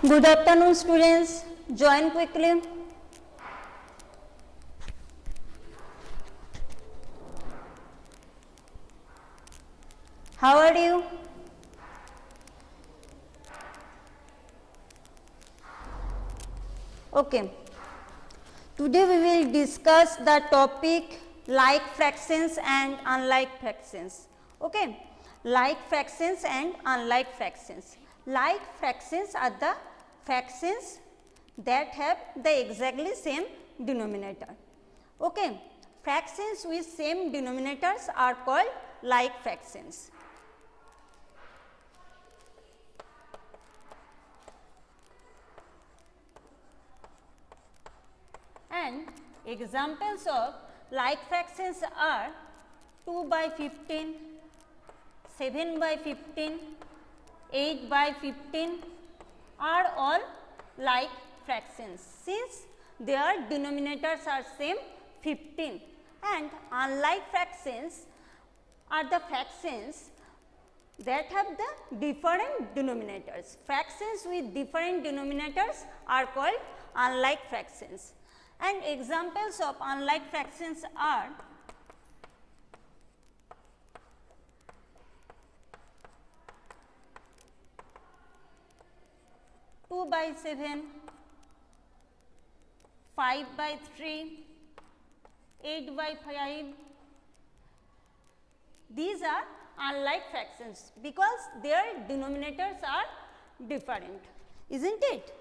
Good afternoon, students. Join quickly. How are you? Okay. Today we will discuss the topic like fractions and unlike fractions. Okay. Like fractions and unlike fractions. Like fractions are the fractions that have the exactly same denominator. Okay. Fractions with same denominators are called like fractions. And examples of like fractions are 2 by 15, 7 by 15, 8 by 15 are all like fractions since their denominators are same 15, and unlike fractions are the fractions that have the different denominators. Fractions with different denominators are called unlike fractions. And examples of unlike fractions are 2 by 7, 5 by 3, 8 by 5. These are unlike fractions because their denominators are different, isn't it?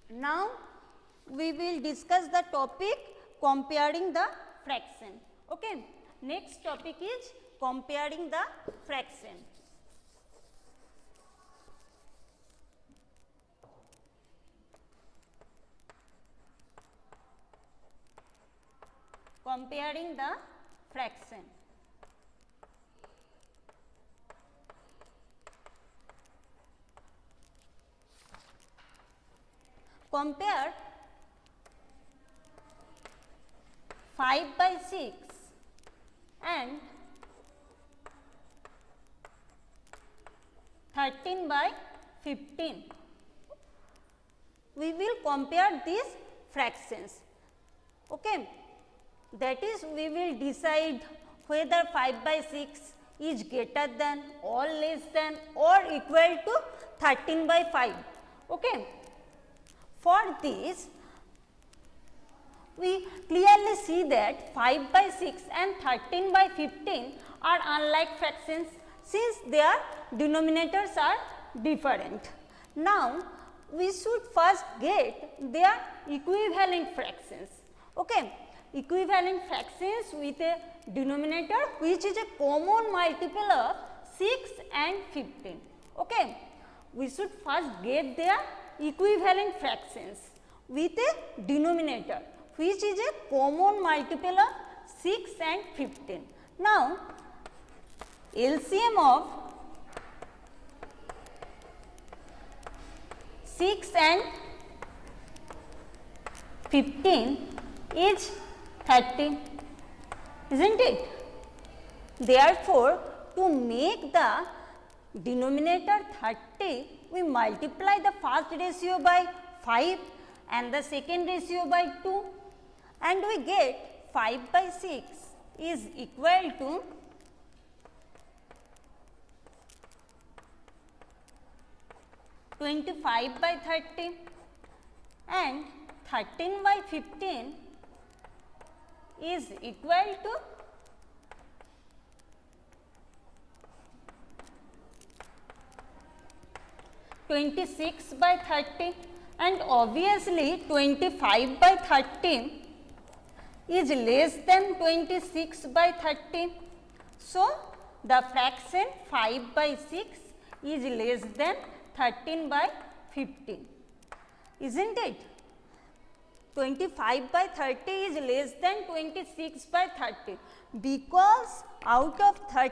Now, we will discuss the topic comparing the fraction. Okay. Next topic is comparing the fraction. Comparing the fraction. Compare 5 by 6 and 13 by 15. We will compare these fractions. Okay. That is, we will decide whether 5 by 6 is greater than or less than or equal to 13 by 5. Okay. For this, we clearly see that 5 by 6 and 13 by 15 are unlike fractions since their denominators are different. Now, we should first get their equivalent fractions. Okay. Equivalent fractions with a denominator which is a common multiple of 6 and 15. Okay. We should first get their equivalent fractions with a denominator which is a common multiple of 6 and 15. Now, LCM of 6 and 15 is 30, isn't it? Therefore, to make the denominator 30, we multiply the first ratio by 5 and the second ratio by 2, and we get 5 by 6 is equal to 25 by 30 and 13 by 15 is equal to 26 by 30, and obviously 25 by 30 is less than 26 by 30. So, the fraction 5 by 6 is less than 13 by 15, isn't it? 25 by 30 is less than 26 by 30 because out of 30,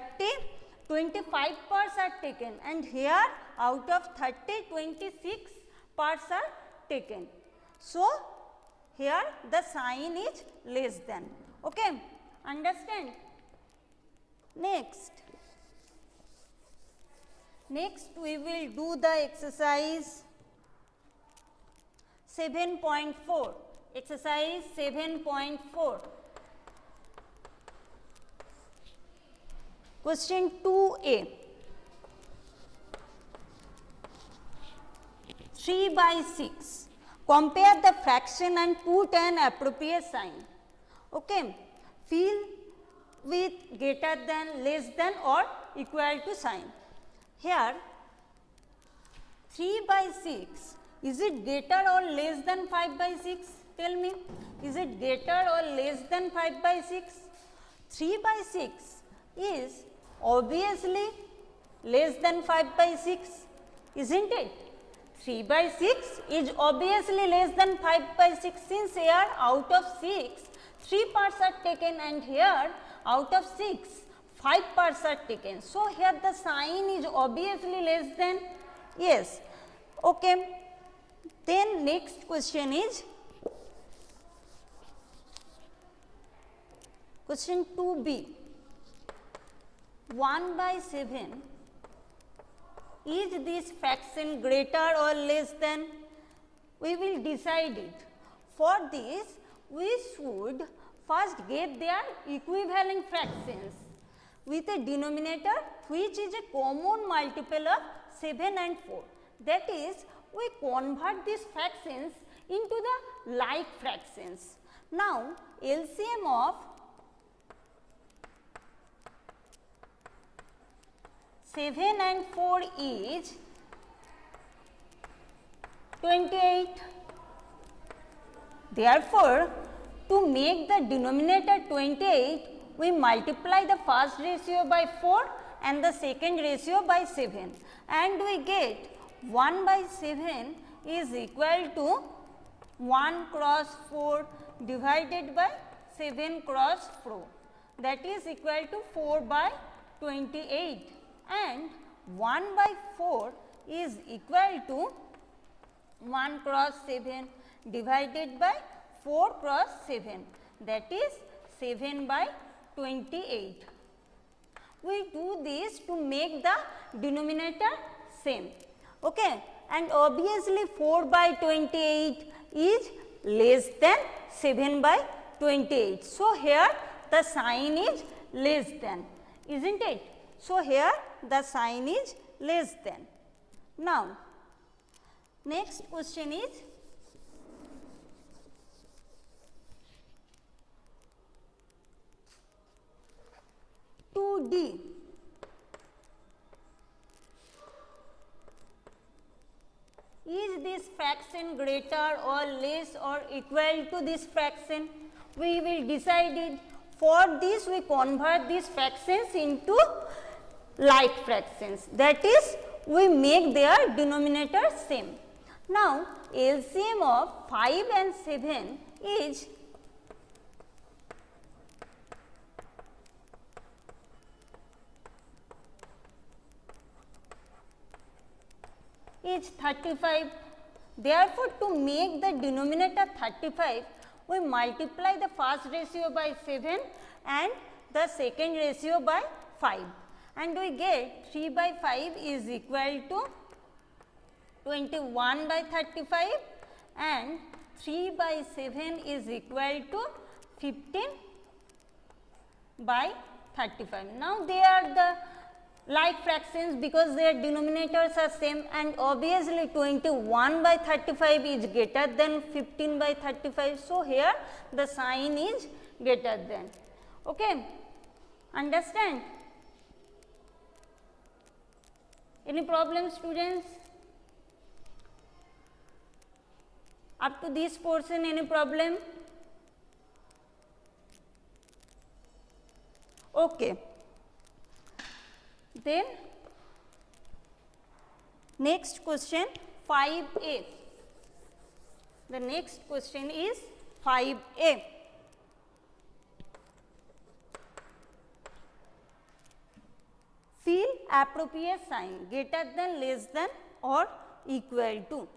25 parts are taken, and here out of 30, 26 parts are taken. So, here the sign is less than. Okay, understand? Next we will do the exercise 7.4. Exercise 7.4. Question 2a. 3 by 6. Compare the fraction and put an appropriate sign. Okay. Fill with greater than, less than or equal to sign. Here 3 by 6, is it greater or less than 5 by 6? Tell me, is it greater or less than 5 by 6? 3 by 6 is obviously less than 5 by 6, isn't it? 3 by 6 is obviously less than 5 by 6, since here out of 6, 3 parts are taken, and here out of 6, 5 parts are taken. So, here the sign is obviously less than, yes. Okay. Then next question is question 2b. 1 by 7, is this fraction greater or less than? We will decide it. For this, we should first get their equivalent fractions with a denominator which is a common multiple of 7 and 4. That is, we convert these fractions into the like fractions. Now, LCM of 7 and 4 is 28. Therefore, to make the denominator 28, we multiply the first ratio by 4 and the second ratio by 7, and we get 1 by 7 is equal to 1 cross 4 divided by 7 cross 4, that is equal to 4 by 28, and 1 by 4 is equal to 1 cross 7 divided by 4 cross 7, that is 7 by 28. We do this to make the denominator same. Okay. And obviously 4 by 28 is less than 7 by 28. So, here the sign is less than, isn't it? So, here the sign is less than. Now, next question is D. Is this fraction greater or less or equal to this fraction? We will decide it. For this, we convert these fractions into like fractions. That is, we make their denominator same. Now, LCM of 5 and 7 is 35. Therefore, to make the denominator 35, we multiply the first ratio by 7 and the second ratio by 5, and we get 3 by 5 is equal to 21 by 35, and 3 by 7 is equal to 15 by 35. Now, they are the like fractions because their denominators are same, and obviously 21 by 35 is greater than 15 by 35. So, here the sign is greater than. Okay. Understand? Any problem, students? Up to this portion, any problem? Okay. Then next question 5a. The next question is 5a. Fill appropriate sign greater than, less than or equal to.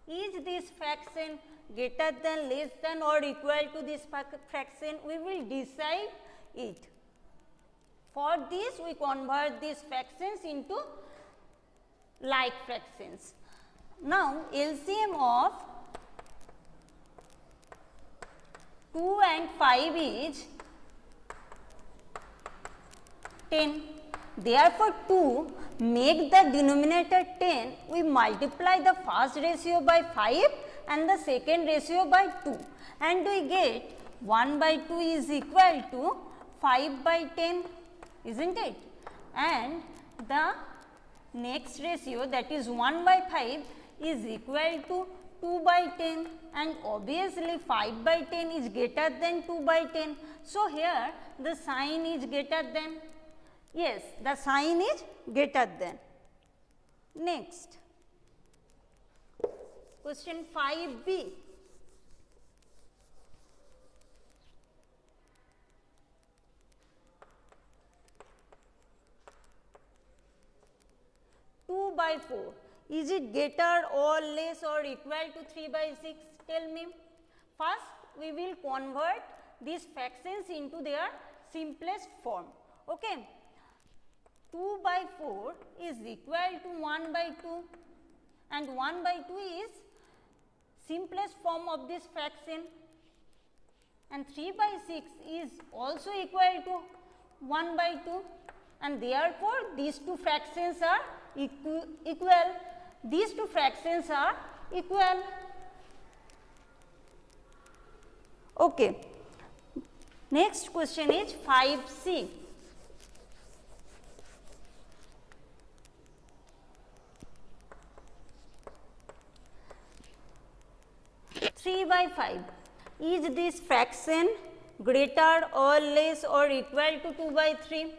Is this fraction greater than, less than or equal to this fraction? We will decide it. For this, we convert these fractions into like fractions. Now LCM of 2 and 5 is 10. Therefore, to make the denominator 10, we multiply the first ratio by 5 and the second ratio by 2, and we get 1 by 2 is equal to 5 by 10, isn't it? And the next ratio, that is 1 by 5, is equal to 2 by 10, and obviously 5 by 10 is greater than 2 by 10. So, here the sign is greater than. Yes, the sign is greater than. Next, question 5b. Two by 4, is it greater or less or equal to 3 by 6? Tell me. First, we will convert these fractions into their simplest form. Okay. 2 by 4 is equal to 1 by 2, and 1 by 2 is simplest form of this fraction, and 3 by 6 is also equal to 1 by 2, and therefore these two fractions are equal. These two fractions are equal. Okay. Next question is 5c. 3 by 5, is this fraction greater or less or equal to 2 by 3?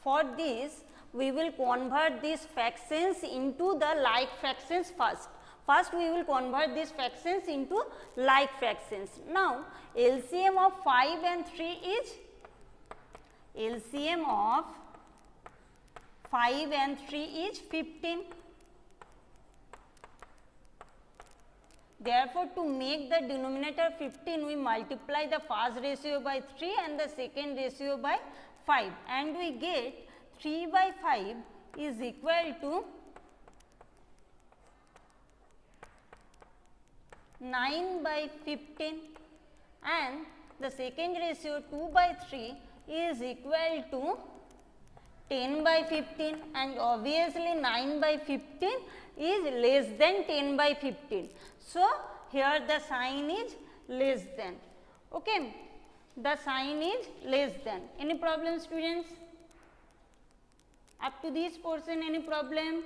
For this, we will convert these fractions into the like fractions first. First, we will convert these fractions into like fractions. Now, LCM of 5 and 3 is, LCM of 5 and 3 is 15. Therefore, to make the denominator 15, we multiply the first ratio by 3 and the second ratio by 5, and we get 3 by 5 is equal to 9 by 15, and the second ratio 2 by 3 is equal to 10 by 15, and obviously 9 by 15 is less than 10 by 15. So, here the sign is less than. Okay. The sign is less than. Any problem, students? Up to this portion, any problem?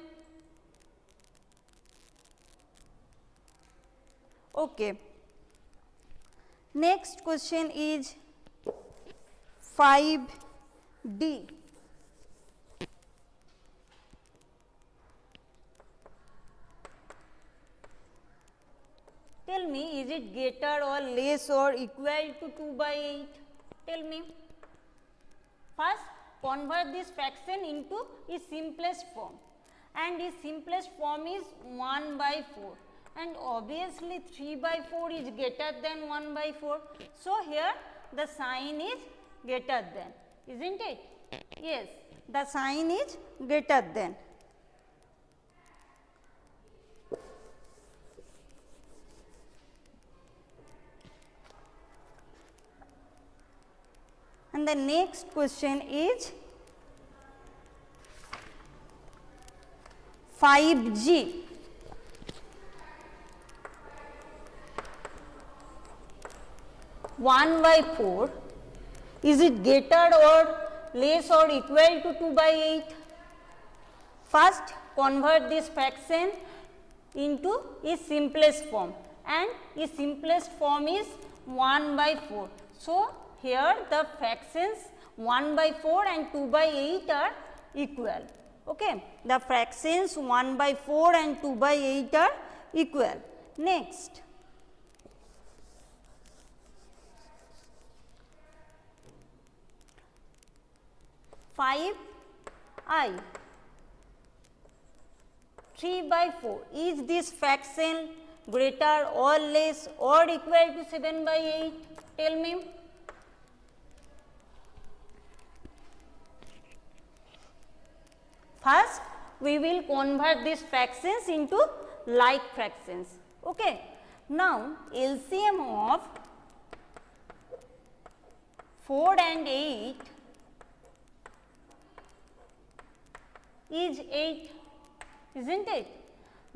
Okay. Next question is 5D. Tell me, is it greater or less or equal to 2 by 8? Tell me. First, convert this fraction into its simplest form, and its simplest form is 1 by 4, and obviously 3 by 4 is greater than 1 by 4. So, here the sign is greater than, isn't it? Yes, the sign is greater than. And the next question is 5G. One by 4, is it greater or less or equal to 2 by 8? First, convert this fraction into its simplest form, and its simplest form is 1 by 4. So, here the fractions 1 by 4 and 2 by 8 are equal. Okay. The fractions 1 by 4 and 2 by 8 are equal. Next, I 3 by 4, is this fraction greater or less or equal to 7 by 8? Tell me. First, we will convert these fractions into like fractions. Okay. Now, LCM of 4 and 8 is 8, isn't it?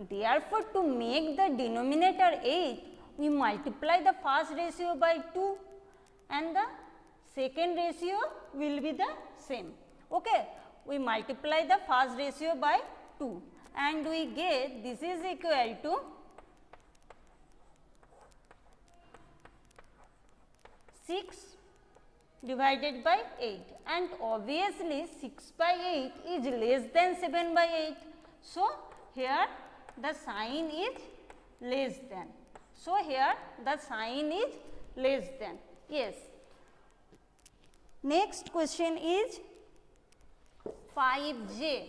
Therefore, to make the denominator 8, we multiply the first ratio by 2 and the second ratio will be the same. Okay. We multiply the first ratio by 2 and we get this is equal to 6 divided by 8, and obviously 6 by 8 is less than 7 by 8. So, here the sign is less than. So, here the sign is less than. Yes. Next question is 5j.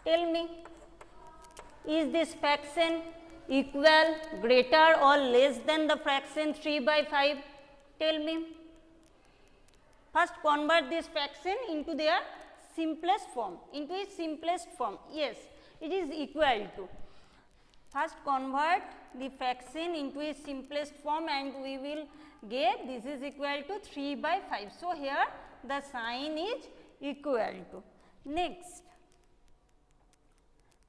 Tell me, is this fraction equal, greater or less than the fraction 3 by 5? Tell me. First convert this fraction into their simplest form, into its simplest form. Yes, it is equal to. First convert the fraction into its simplest form and we will get this is equal to 3 by 5. So, here the sign is equal to. Next,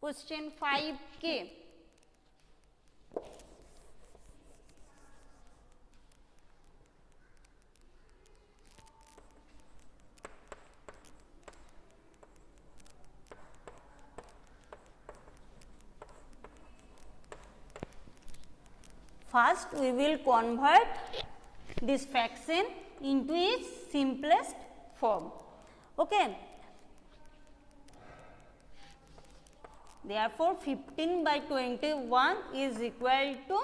question 5k. First, we will convert this fraction into its simplest form. Okay. Therefore, 15 by 21 is equal to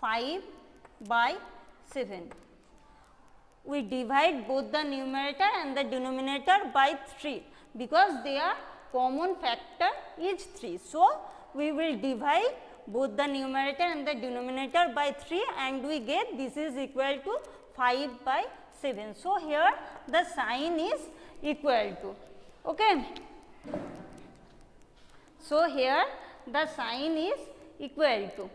5 by 7. We divide both the numerator and the denominator by 3 because their common factor is 3. So, we will divide both the numerator and the denominator by 3 and we get this is equal to 5 by 7. So, here the sign is equal to. Okay. So, here the sign is equal to.